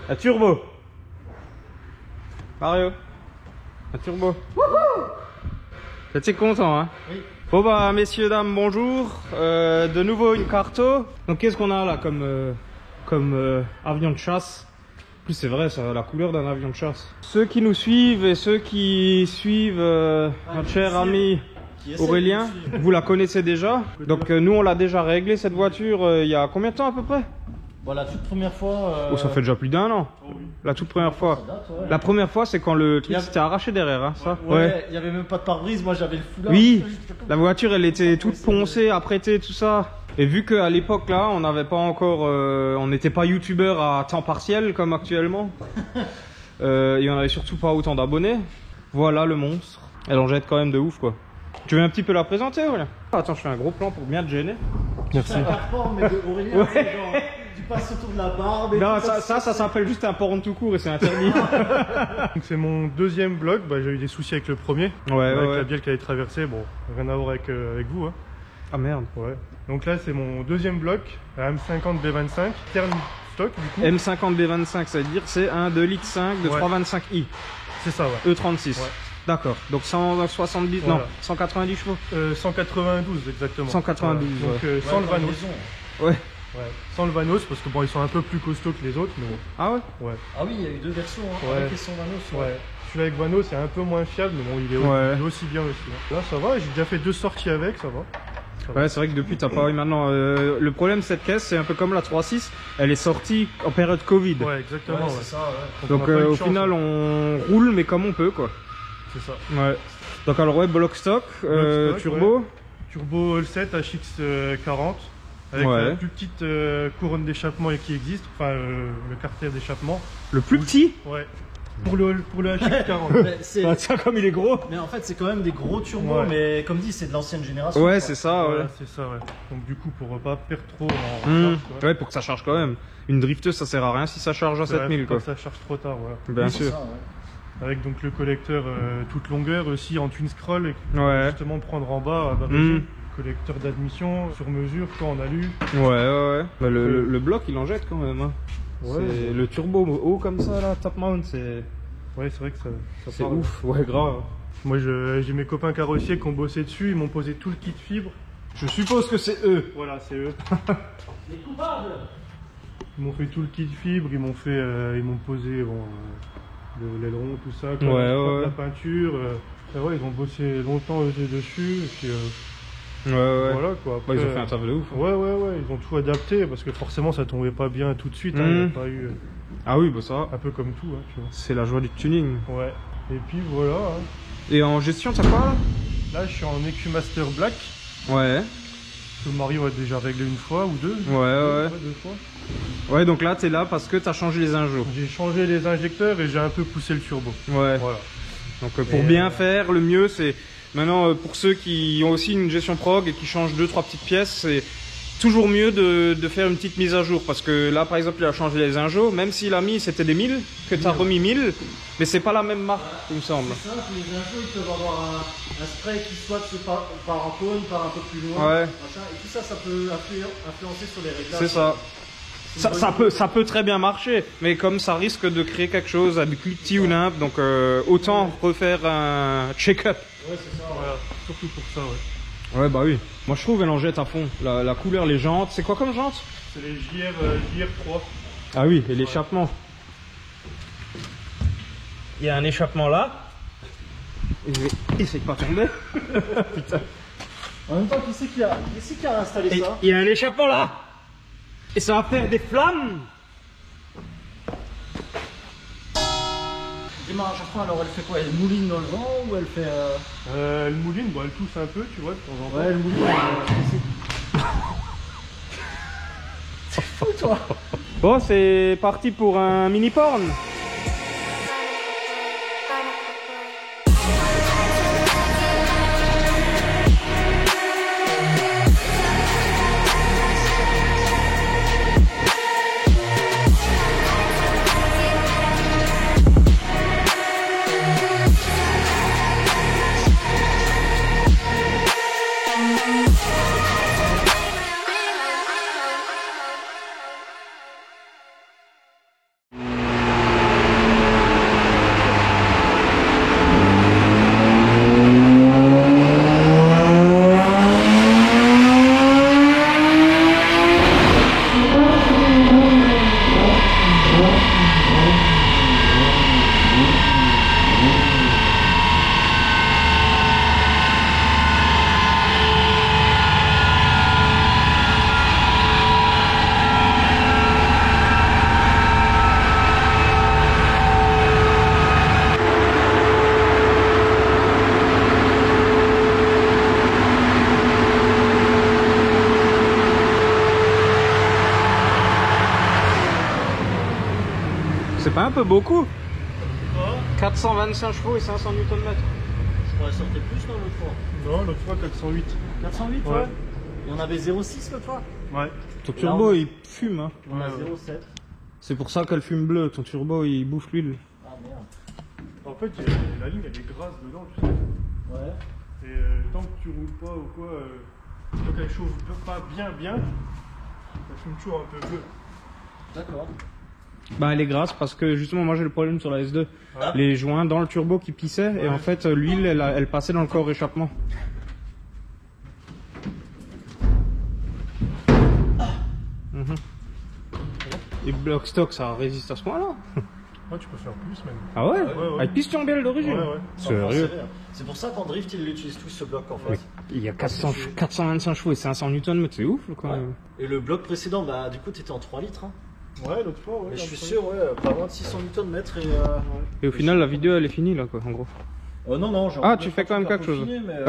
Un turbo. Mario. Un turbo. T'es content, hein? Oui. Bon bah messieurs, dames, bonjour. De nouveau une carto. Donc qu'est-ce qu'on a là comme avion de chasse? En plus c'est vrai, ça a la couleur d'un avion de chasse. Ceux qui nous suivent et ceux qui suivent notre cher ami Aurélien, vous la connaissez déjà. Donc nous on l'a déjà réglé cette voiture il y a combien de temps à peu près? Bon, la toute première fois... Oh, ça fait déjà plus d'1 an. Oh, oui. La toute première fois. Date, ouais. La première fois c'est quand le truc s'était arraché derrière, hein, ça. Ouais, il y avait même pas de pare-brise, moi j'avais le foulard. Oui, la voiture elle était toute poncée, apprêtée, tout ça. Et vu qu'à l'époque là, on n'avait pas encore... on n'était pas youtubeur à temps partiel comme actuellement. Et on avait surtout pas autant d'abonnés. Voilà le monstre. Elle en jette quand même de ouf quoi. Tu veux un petit peu la présenter, Aurélien? Attends, je fais un gros plan pour bien te gêner. Merci. C'est un carport, mais de Aurélien, ouais. Genre, tu passes autour de la barbe et non, ça s'appelle juste un porn tout court et c'est interdit. Donc c'est mon deuxième vlog, bah, j'ai eu des soucis avec le premier. Avec la bielle qui avait traversé, bon, rien à voir avec vous. Hein. Ah merde. Ouais. Donc là c'est mon deuxième bloc, la M50 B25, terme stock du coup. M50 B25, ça veut dire c'est un 2,5 litres de 325i. C'est ça, ouais. E36. Ouais. D'accord, donc 170, voilà. Non, 190 chevaux 192 exactement. 192, voilà. Donc sans le Vanos. Ouais. Sans le Vanos, parce que bon, ils sont un peu plus costauds que les autres. Mais... Ah ouais? Ouais. Ah oui, il y a eu deux versions, hein, avec et sans Vanos. Ouais. Celui-là avec Vanos, c'est un peu moins fiable, mais bon, il est aussi bien aussi. Hein. Là, ça va, j'ai déjà fait 2 sorties avec, ça va. Ouais, c'est vrai que depuis, t'as pas eu maintenant. Le problème de cette caisse, c'est un peu comme la 3.6, elle est sortie en période Covid. Ouais, exactement. Ouais, c'est ça, ouais. Donc au final, on roule, mais comme on peut, quoi. C'est ça. Ouais. Donc alors, ouais, block stock, turbo. Ouais. Turbo All7 HX40, avec la plus petite couronne d'échappement qui existe, enfin le carter d'échappement. Le plus petit? Ouais. Pour le HX40. Tiens, comme il est gros. Mais en fait, c'est quand même des gros turbos, mais comme dit, c'est de l'ancienne génération. Ouais, c'est ça, ouais. C'est ça, ouais. Donc du coup, pour pas perdre trop en charge, ouais, pour que ça charge quand même. Une drifteuse, ça sert à rien si ça charge à 7000, quoi. Ça charge trop tard, voilà. Bien sûr. Ça, avec donc le collecteur toute longueur aussi en twin scroll, et justement prendre en bas à Barrégé. Collecteur d'admission sur mesure quand on a lu. Ouais. Bah, le bloc, il en jette quand même, hein. Ouais, le turbo haut comme ça là, top mount, c'est... Ouais, c'est vrai que ça c'est ouf, ouais, grave. Moi j'ai mes copains carrossiers qui ont bossé dessus, ils m'ont posé tout le kit fibre. Je suppose que c'est eux. Voilà, c'est eux. Les coupables. Ils m'ont fait tout le kit fibre, ils m'ont posé l'aileron, tout ça, la peinture. Ouais, ils ont bossé longtemps dessus, et puis... Voilà quoi. Après, ils ont fait un taf de ouf. Ouais, ils ont tout adapté parce que forcément ça tombait pas bien tout de suite. Hein, il y a pas eu, ah oui, bah ça. Un peu comme tout, hein, tu vois. C'est la joie du tuning. Ouais. Et puis voilà. Hein. Et en gestion, t'as quoi là? Là, je suis en EcuMaster Black. Ouais. Que Mario a déjà réglé une fois ou deux. Ouais. 2 fois. Ouais, donc là, t'es là parce que t'as changé les injos. J'ai changé les injecteurs et j'ai un peu poussé le turbo. Ouais. Voilà. Donc pour bien faire, le mieux c'est... Maintenant, pour ceux qui ont aussi une gestion prog et qui changent 2-3 petites pièces, c'est toujours mieux de faire une petite mise à jour. Parce que là, par exemple, il a changé les injos, même s'il a mis, c'était des 1000, que tu as remis 1000, mais c'est pas la même marque, il me semble. C'est simple, les injos, ils peuvent avoir un spray qui soit par en cône, par un peu plus loin, machin, et tout ça, ça peut influencer sur les réglages. C'est ça. Ça peut très bien marcher, mais comme ça risque de créer quelque chose avec petit ou nimp, donc autant refaire un check-up. Ouais, c'est ça, voilà. Surtout pour ça, ouais. Ouais, bah oui. Moi, je trouve elle en jette à fond. La couleur, les jantes. C'est quoi comme jantes? C'est les JR3. Ah oui, et l'échappement. Il y a un échappement là. Et je vais essayer de pas tomber. Putain. En même temps, qui c'est qui a installé ça? Il y a un échappement là. Et ça va faire des flammes. Et à chaque fois, alors elle fait quoi? Elle mouline dans le vent ou elle fait... Elle mouline, bon elle tousse un peu, tu vois, de temps en temps. Ouais, elle mouline. C'est fou, toi. Bon, c'est parti pour un mini porn. C'est pas un peu beaucoup? Quoi? 425 chevaux et 500 Nm. Je pourrais sortir plus, non, l'autre fois? Non, l'autre fois 408. 408, Ouais. ouais. Et on avait 0,6 l'autre fois? Ouais. Ton turbo il fume, hein. On a Ouais, 0,7. C'est pour ça qu'elle fume bleu. Ton turbo il bouffe l'huile. Ah merde. En fait, la ligne elle est grasse dedans, tu sais. Ouais. Et tant que tu roules pas ou quoi, tant qu'elle chauffe pas bien, elle fume toujours un peu bleu. D'accord. Bah elle est grasse parce que justement moi j'ai le problème sur la S2. Ah. Les joints dans le turbo qui pissaient et en fait l'huile elle passait dans le corps échappement. Mhm. Et block stock ça résiste à ce point là. Ah, tu peux faire plus même. Ah ouais, ouais, ouais. Avec piston bielle d'origine. Ouais, ouais. Sérieux. C'est pour ça qu'en drift, ils l'utilisent tous ce bloc en fait. Oui. Il y a 425 chevaux et 500 Nm, c'est ouf quand Ouais. même. Et le bloc précédent, bah du coup, t'étais en 3 litres. Hein. Ouais, l'autre fois, ouais. Mais je suis sûr, ouais, pas loin de 600 Nm et. Et au final la vidéo elle est finie là quoi en gros. Non, j'ai Ah, encore tu deux, fais trois quand même trucs à quelque chose. peaufiner, mais,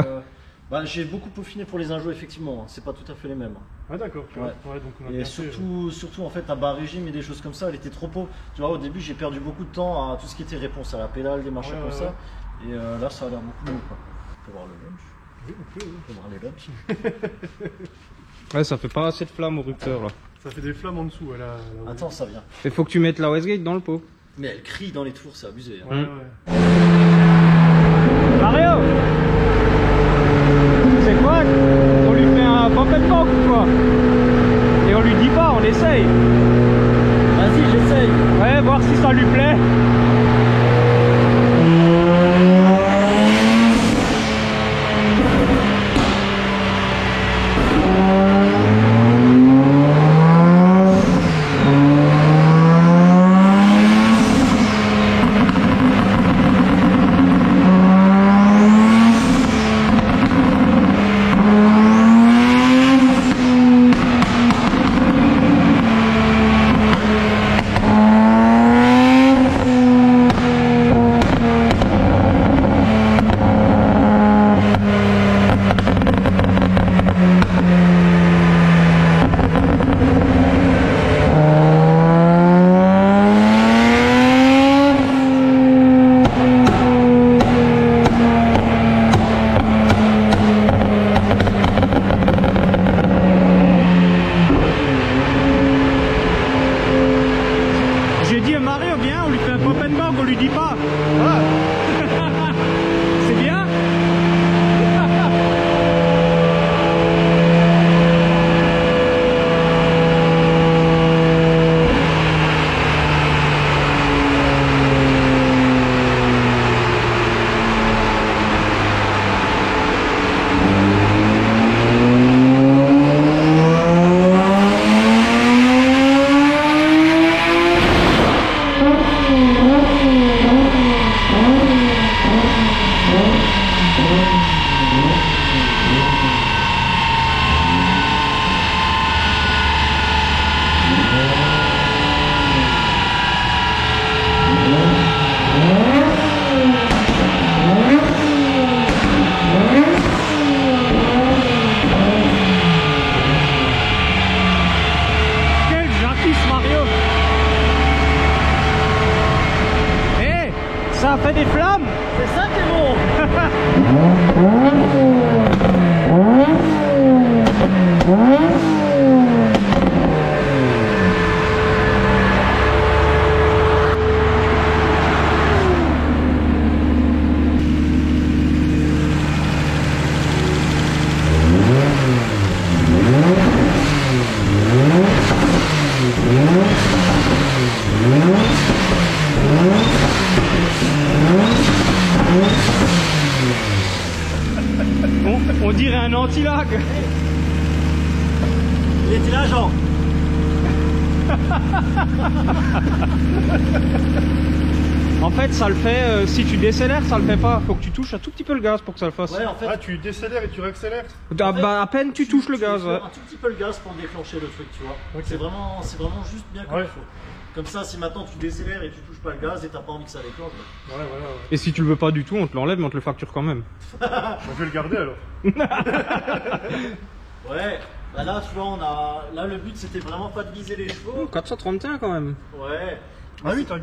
bah, j'ai beaucoup peaufiné pour les injos effectivement, hein. C'est pas tout à fait les mêmes. Ah, d'accord, tu vois. Ouais, donc on a Et bien fait, surtout en fait à bas régime et des choses comme ça, elle était trop pauvre. Tu vois, au début j'ai perdu beaucoup de temps à tout ce qui était réponse à la pédale, des machins Ouais, comme ouais, ça. Et là ça a l'air beaucoup mieux quoi. On peut voir le lunch. Oui, on peut, oui. On peut voir les lunchs. Ouais ça fait pas assez de flamme au rupteur là. Ça fait des flammes en dessous, là. Attends, ça vient. Il faut que tu mettes la Westgate dans le pot. Mais elle crie dans les tours, c'est abusé. Hein. Ouais, ouais. Mario, c'est quoi? On lui fait un pump and pump ou quoi? Et on lui dit pas, on essaye. Vas-y, j'essaye. Ouais, voir si ça lui plaît. J'ai dit à Mario, viens, on lui fait un pump and pump, on lui dit pas. Ah. C'est bien? Quel jacquisse Mario! Eh, ça fait des flammes! C'est ça qui est bon. On dirait un anti-lag! Il était là, Jean. En fait, ça le fait, si tu décélères, ça le fait pas. Faut que tu touches un tout petit peu le gaz pour que ça le fasse. Ouais, en fait. Ah, tu décélères et tu réaccélères? Ah, bah, à peine tu touches le Tu gaz, fais ouais. un tout petit peu le gaz pour déclencher le truc, tu vois. Ok. C'est vraiment juste bien comme Ouais. il faut. Comme ça, si maintenant tu décélères et tu touches pas le gaz et t'as pas envie que ça déclenche, bah, Ouais, voilà. Ouais. Et si tu le veux pas du tout, on te l'enlève, mais on te le facture quand même. Bah, je vais le garder alors. ouais. Bah là, tu vois, là le but c'était vraiment pas de viser les chevaux. 431 quand même. Ouais. Ah oui, un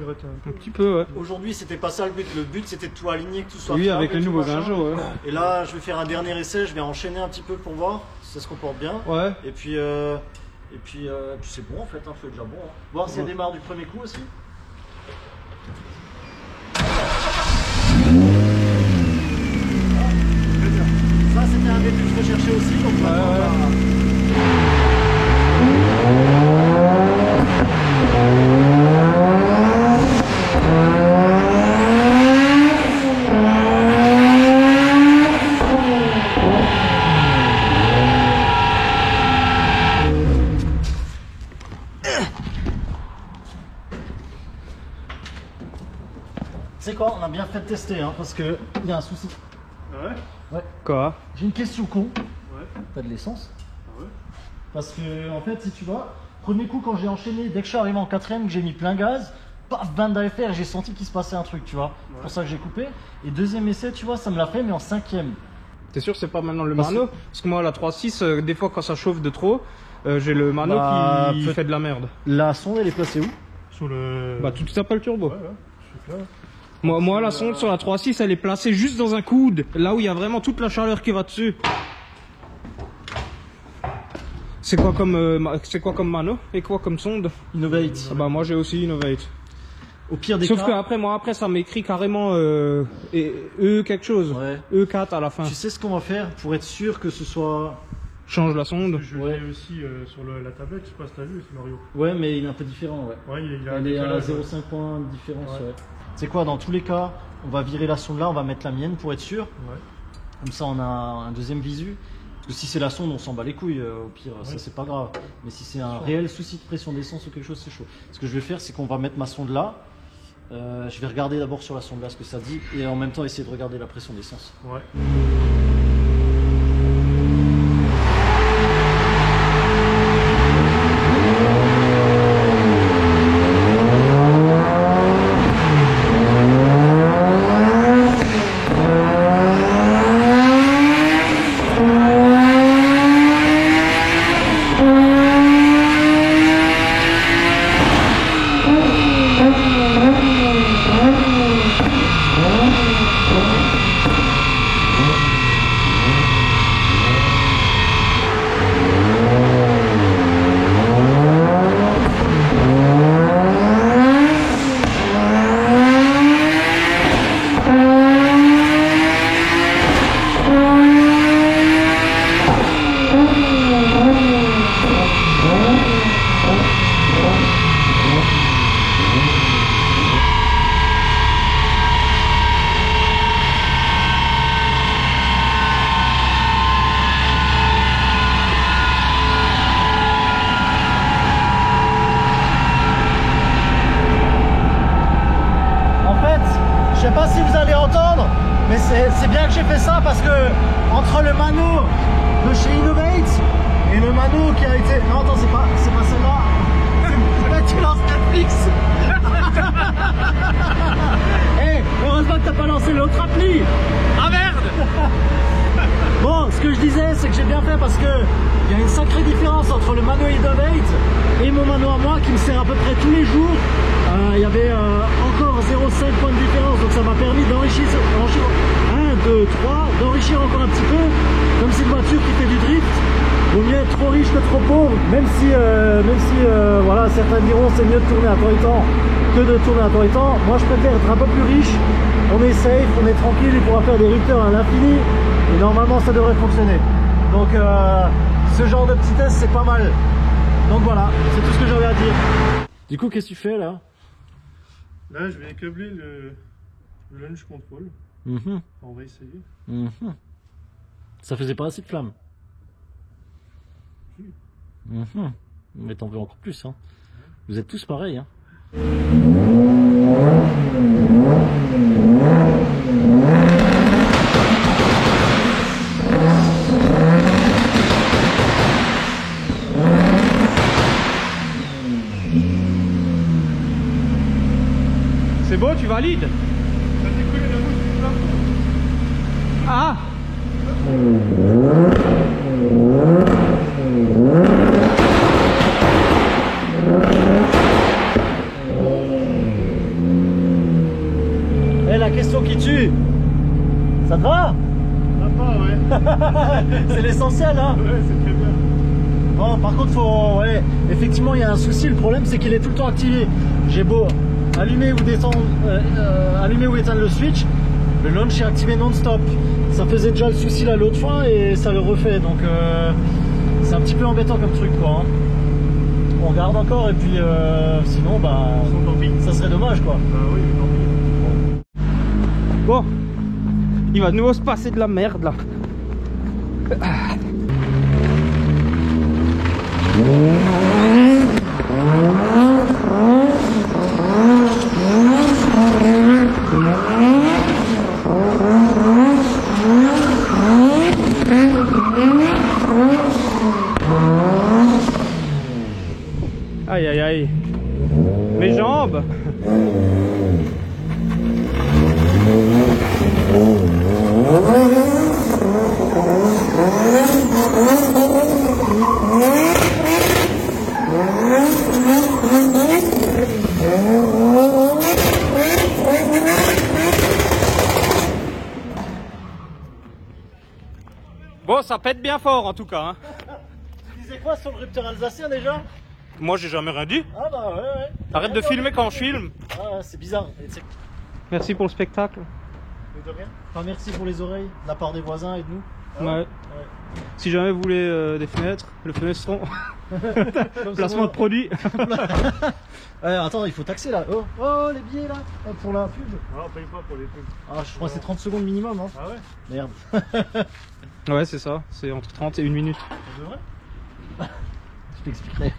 petit peu, ouais. Aujourd'hui, c'était pas ça le but. Le but, c'était de tout aligner, que tout soit Oui, fiable, avec les nouveaux engins, ouais. Et là, je vais faire un dernier essai. Je vais enchaîner un petit peu pour voir si ça se comporte bien. Ouais. Et puis c'est bon en fait. C'est déjà bon. Hein. Voir si elle démarre du premier coup aussi. Ça, c'était un début que je recherchais aussi. Donc c'est quoi, on a bien fait de tester hein, parce que il y a un souci. Ouais. Ouais. Quoi? J'ai une question con. Ouais. T'as de l'essence? Ah ouais. Parce que en fait, si tu vois, premier coup quand j'ai enchaîné, dès que je suis arrivé en quatrième, que j'ai mis plein gaz, paf, 20 d'AFR, j'ai senti qu'il se passait un truc, tu vois. Ouais. C'est pour ça que j'ai coupé. Et deuxième essai, tu vois, ça me l'a fait, mais en cinquième. T'es sûr que c'est pas maintenant le Mano? Parce que moi, la 3.6, des fois quand ça chauffe de trop, j'ai le Mano qui fait de la merde. La sonde, elle est placée où? Sur le... Bah, tu tapes pas le turbo. Ouais, je suis là. Moi, la sonde sur la 3.6, elle est placée juste dans un coude, là où il y a vraiment toute la chaleur qui va dessus. C'est quoi comme Mano et quoi comme sonde? Innovate. Ah bah moi j'ai aussi Innovate. Au pire des Sauf cas. Sauf qu'après ça m'écrit carrément quelque chose. Ouais. E4 à la fin. Tu sais ce qu'on va faire pour être sûr que ce soit... Change la sonde. Je l'ai aussi sur la tablette, je sais pas si t'as vu ce Mario. Ouais, mais il est un peu différent, ouais. Ouais, il a elle est à 0,5 points de différence, ouais. C'est quoi, dans tous les cas, on va virer la sonde là, on va mettre la mienne pour être sûr. Ouais. Comme ça, on a un deuxième visu. Parce que si c'est la sonde, on s'en bat les couilles, au pire, ça c'est pas grave. Mais si c'est un réel souci de pression d'essence ou quelque chose, c'est chaud. Ce que je vais faire, c'est qu'on va mettre ma sonde là. Je vais regarder d'abord sur la sonde là ce que ça dit et en même temps essayer de regarder la pression d'essence. Ouais. Je sais pas si vous allez entendre, mais c'est bien que j'ai fait ça parce que entre le Mano de chez Innovate et le Mano qui a été... Non attends, c'est pas celle-là. Là tu lances Netflix. Hey, heureusement que t'as pas lancé l'autre appli. Ah merde. Bon, ce que je disais, c'est que j'ai bien fait parce que il y a une sacrée différence entre le Mano Innovate et mon Mano à moi qui me sert à peu près tous les jours. Il y avait encore 0,5 points de différence, donc ça m'a permis d'enrichir 1, 2, 3, d'enrichir encore un petit peu. Comme c'est une voiture qui fait du drift, vaut mieux être trop riche que trop pauvre, même si voilà, certains diront c'est mieux de tourner à temps et temps que de tourner à temps et temps. Moi je préfère être un peu plus riche, on est safe, on est tranquille, il pourra faire des rupteurs à l'infini et normalement ça devrait fonctionner. Donc ce genre de petit test c'est pas mal. Donc voilà, c'est tout ce que j'avais à dire. Du coup qu'est-ce que tu fais là? Là, je vais câbler le launch control. On va essayer. Ça faisait pas assez de flamme. Mais t'en veux encore plus, hein. Vous êtes tous pareils, hein. C'est bon, tu valides? Ça décolle la bouche du plafond. Ah! l'option qui tue. Ça te va? Ça va, ouais. C'est l'essentiel, hein. Ouais, c'est très bien. Bon, par contre, faut, ouais, effectivement, il y a un souci. Le problème, c'est qu'il est tout le temps activé. J'ai beau allumer ou détendre, allumer ou éteindre le switch, le launch est activé non-stop. Ça faisait déjà le souci là l'autre fois et ça le refait. Donc, c'est un petit peu embêtant comme truc, quoi. Hein. On regarde encore et puis, sinon, bah, ça serait dommage, quoi. Bah oui, tant pis. Bon, il va de nouveau se passer de la merde là. Aïe aïe aïe. Mes jambes. Bon, ça pète bien fort en tout cas. Hein. Tu disais quoi sur le rupteur alsacien déjà? Moi, j'ai jamais rien dit. Ah bah ouais, ouais. Arrête de filmer quand je filme. Ah, c'est bizarre. Merci pour le spectacle. De rien. Enfin, merci pour les oreilles, de la part des voisins et de nous. Ouais. Ouais. Si jamais vous voulez des fenêtres, le fenestron. Placement de produit. Attends, il faut taxer là. Oh, oh les billets là, pour la pub. Non, paye pas pour les pubs. Ah, je crois que c'est 30 secondes minimum. Hein. Ah ouais? Merde. Ouais, c'est ça. C'est entre 30 et 1 minute. C'est vrai? Je t'expliquerai.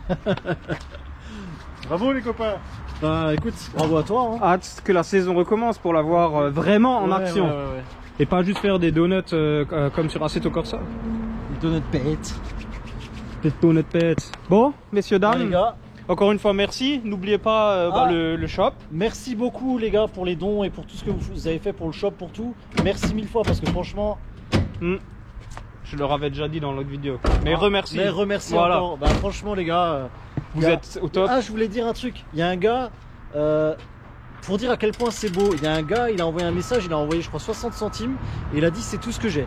Bravo les copains. Bah écoute, bravo à toi. Hein. Hâte que la saison recommence pour la voir vraiment en action. Ouais. Et pas juste faire des donuts comme sur Assetto Corsa. Les donuts pètes. Des donuts pètes. Bon, messieurs, dames, Les gars, encore une fois merci. N'oubliez pas le shop. merci beaucoup les gars pour les dons et pour tout ce que vous avez fait pour le shop, pour tout. Merci 1000 fois parce que franchement... Je leur avais déjà dit dans l'autre vidéo. Mais remercie. Mais remercie voilà. encore. Bah franchement les gars... Vous êtes au top. Ah, je voulais dire un truc. Il y a un gars... pour dire à quel point c'est beau, il y a un gars, il a envoyé un message, il a envoyé je crois 60 centimes et il a dit c'est tout ce que j'ai.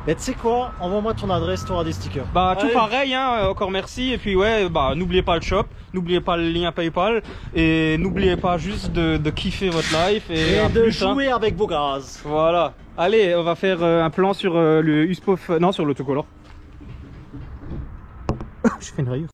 Bah tu sais quoi, envoie-moi ton adresse, tu auras des stickers. Bah Allez. tout pareil, hein, encore merci. Et puis ouais, bah n'oubliez pas le shop, n'oubliez pas le lien PayPal et n'oubliez pas juste de kiffer votre life et à de plus, jouer avec vos gaz. Voilà. Allez, on va faire un plan sur le USPOF, non sur l'autocollant. Je fais une rayure.